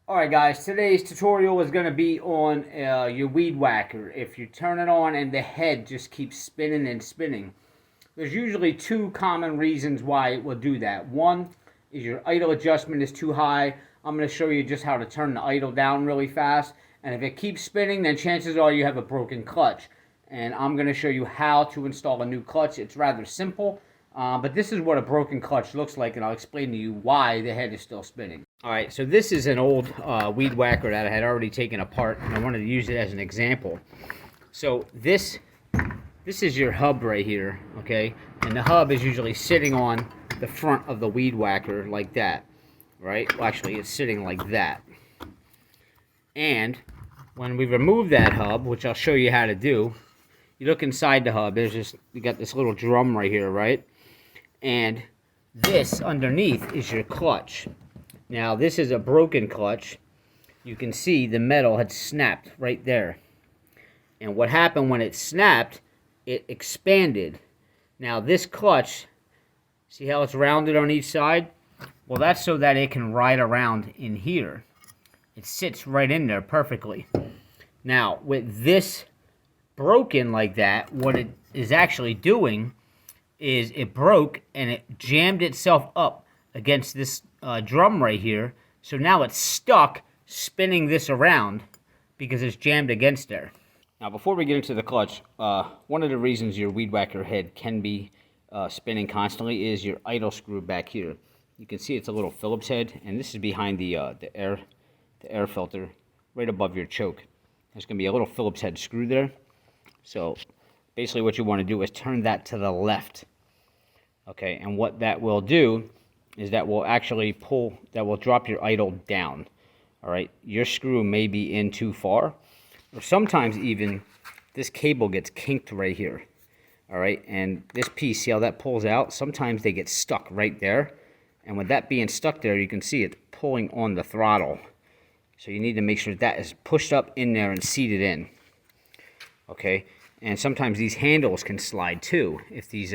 Alright guys, today's tutorial is going to be on your weed whacker. If you turn it on and the head just keeps spinning and spinning, there's usually two common reasons why it will do that. One is your idle adjustment is too high. I'm going to show you just how to turn the idle down really fast. And if it keeps spinning, then chances are you have a broken clutch. And I'm going to show you how to install a new clutch. It's rather simple. But this is what a broken clutch looks like, and I'll explain to you why the head is still spinning. Alright, so this is an old weed whacker that I had already taken apart, and I wanted to use it as an example. So this is your hub right here, okay? And the hub is usually sitting on the front of the weed whacker like that, right? Well, actually, it's sitting like that. And when we remove that hub, which I'll show you how to do, you look inside the hub, you got this little drum right here, right? And this underneath is your clutch. Now this is a broken clutch. You can see the metal had snapped right there. And what happened when it snapped, it expanded. Now this clutch, see how it's rounded on each side? Well, that's so that it can ride around in here. It sits right in there perfectly. Now with this broken like that, what it is actually doing is it broke and it jammed itself up against this drum right here. So now it's stuck spinning this around because it's jammed against there. Now before we get into the clutch, one of the reasons your weed whacker head can be spinning constantly is your idle screw back here. You can see it's a little Phillips head, and this is behind the air filter right above your choke. There's going to be a little Phillips head screw there. So basically what you want to do is turn that to the left. Okay, and what that will do is that will actually drop your idle down. All right, your screw may be in too far, or sometimes even this cable gets kinked right here. All right, and this piece, see how that pulls out? Sometimes they get stuck right there, and with that being stuck there, you can see it pulling on the throttle. So you need to make sure that is pushed up in there and seated in. Okay, and sometimes these handles can slide too. If these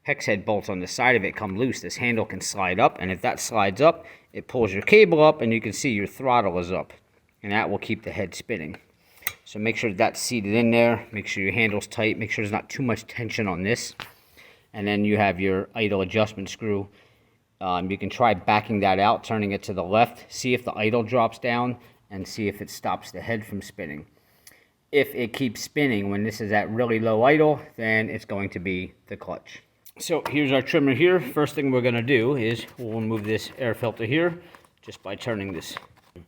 hex head bolts on the side of it come loose, this handle can slide up, and if that slides up, it pulls your cable up, and you can see your throttle is up, and that will keep the head spinning. So make sure that's seated in there, make sure your handle's tight, make sure there's not too much tension on this, and then you have your idle adjustment screw. You can try backing that out, turning it to the left, see if the idle drops down, and see if it stops the head from spinning. If it keeps spinning when this is at really low idle, then it's going to be the clutch. So here's our trimmer here. First thing we're going to do is we'll remove this air filter here just by turning this,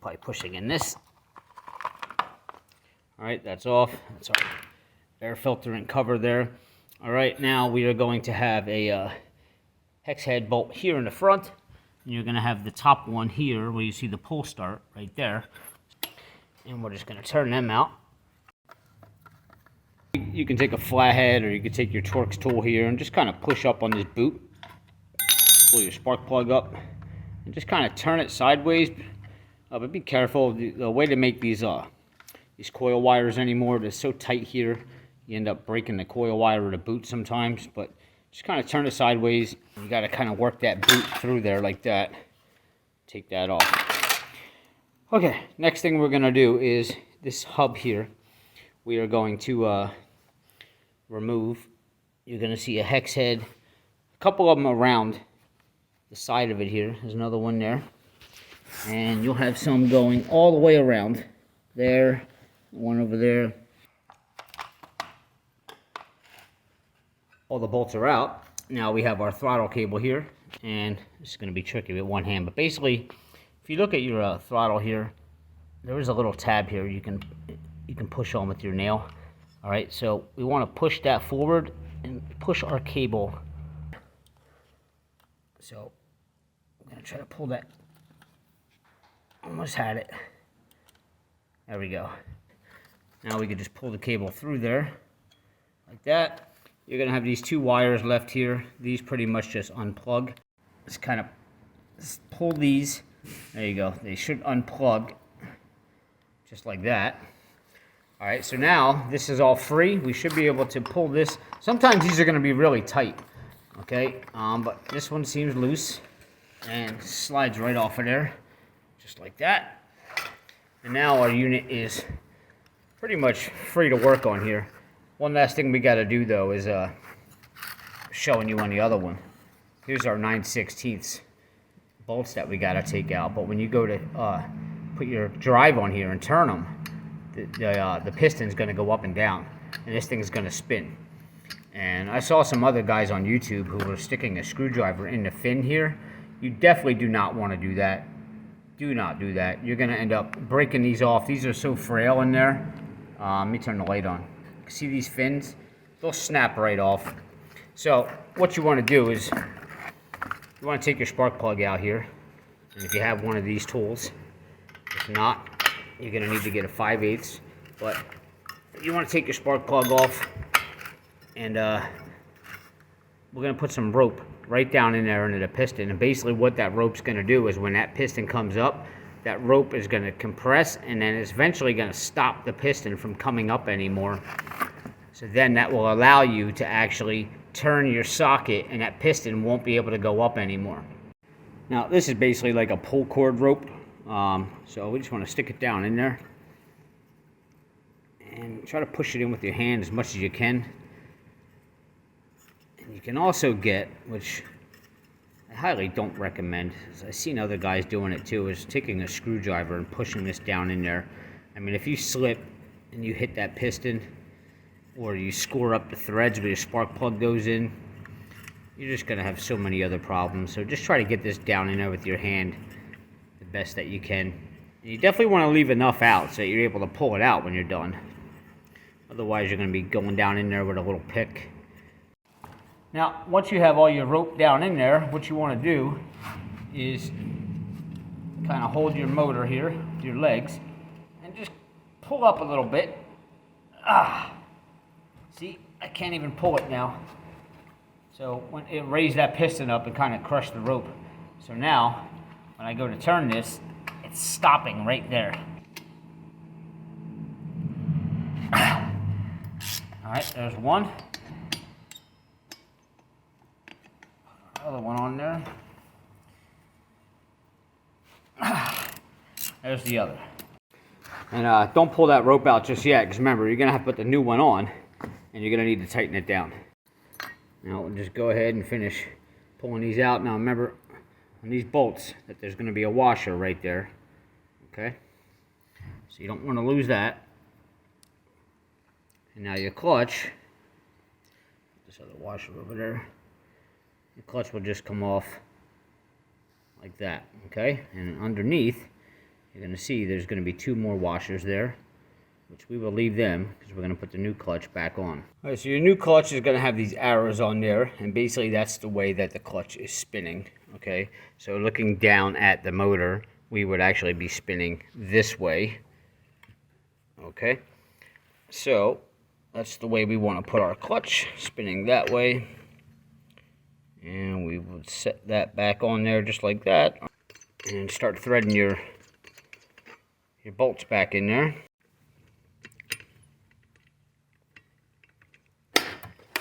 by pushing in this. All right, that's off. That's our air filter and cover there. All right, now we are going to have a hex head bolt here in the front, and you're going to have the top one here where you see the pull start right there. And we're just going to turn them out. You can take a flathead, or you can take your Torx tool here and just kind of push up on this boot. Pull your spark plug up and just kind of turn it sideways. But be careful. The way to make these coil wires anymore, they're so tight here, you end up breaking the coil wire of the boot sometimes. But just kind of turn it sideways. You got to kind of work that boot through there like that. Take that off. Okay, next thing we're going to do is this hub here. We are going to remove. You're going to see a hex head, a couple of them around the side of it here. There's another one there, and you'll have some going all the way around there, one over there. All the bolts are out. Now we have our throttle cable here, and this is going to be tricky with one hand, but basically if you look at your throttle here, there is a little tab here you can push on with your nail. All right, so we want to push that forward and push our cable. So I'm going to try to pull that. Almost had it. There we go. Now we can just pull the cable through there like that. You're going to have these two wires left here. These pretty much just unplug. Just kind of pull these. There you go. They should unplug just like that. All right, so now this is all free. We should be able to pull this. Sometimes these are going to be really tight, okay? But this one seems loose and slides right off of there, just like that. And now our unit is pretty much free to work on here. One last thing we got to do though is showing you on the other one. Here's our 9/16 bolts that we got to take out. But when you go to put your drive on here and turn them, the piston's going to go up and down, and this thing's going to spin. And I saw some other guys on YouTube who were sticking a screwdriver in the fin here. You definitely do not want to do that. Do not do that. You're going to end up breaking these off. These are so frail in there. Let me turn the light on. See these fins? They'll snap right off. So what you want to do is you want to take your spark plug out here. And if you have one of these tools, if not, you're going to need to get a 5/8. But you want to take your spark plug off. And we're going to put some rope right down in there into the piston. And basically what that rope's going to do is when that piston comes up, that rope is going to compress, and then it's eventually going to stop the piston from coming up anymore. So then that will allow you to actually turn your socket, and that piston won't be able to go up anymore. Now this is basically like a pull cord rope. So we just want to stick it down in there. And try to push it in with your hand as much as you can. You can also get, which I highly don't recommend, as I've seen other guys doing it too, is taking a screwdriver and pushing this down in there. I mean, if you slip and you hit that piston, or you score up the threads where your spark plug goes in, you're just going to have so many other problems. So just try to get this down in there with your hand the best that you can. And you definitely want to leave enough out so that you're able to pull it out when you're done. Otherwise, you're going to be going down in there with a little pick. Now, once you have all your rope down in there, what you want to do is kind of hold your motor here with your legs and just pull up a little bit. See, I can't even pull it now. So when it raised that piston up and kind of crushed the rope. So now, when I go to turn this, it's stopping right there. All right, there's one. Other one on there. There's the other. And don't pull that rope out just yet, because remember, you're going to have to put the new one on, and you're going to need to tighten it down. Now we'll just go ahead and finish pulling these out. Now remember, on these bolts, that there's going to be a washer right there. Okay? So you don't want to lose that. And now your clutch, this other washer over there, the clutch will just come off like that, okay? And underneath, you're going to see there's going to be two more washers there, which we will leave them because we're going to put the new clutch back on. All right, so your new clutch is going to have these arrows on there, and basically that's the way that the clutch is spinning, okay? So looking down at the motor, we would actually be spinning this way, okay? So that's the way we want to put our clutch, spinning that way. And we would set that back on there just like that, and start threading your bolts back in there.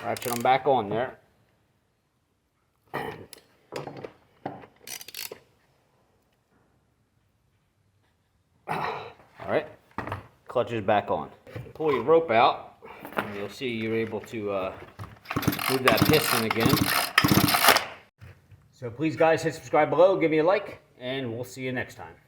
Ratchet them back on there. Alright, clutch is back on. Pull your rope out, and you'll see you're able to move that piston again. So please guys, hit subscribe below, give me a like, and we'll see you next time.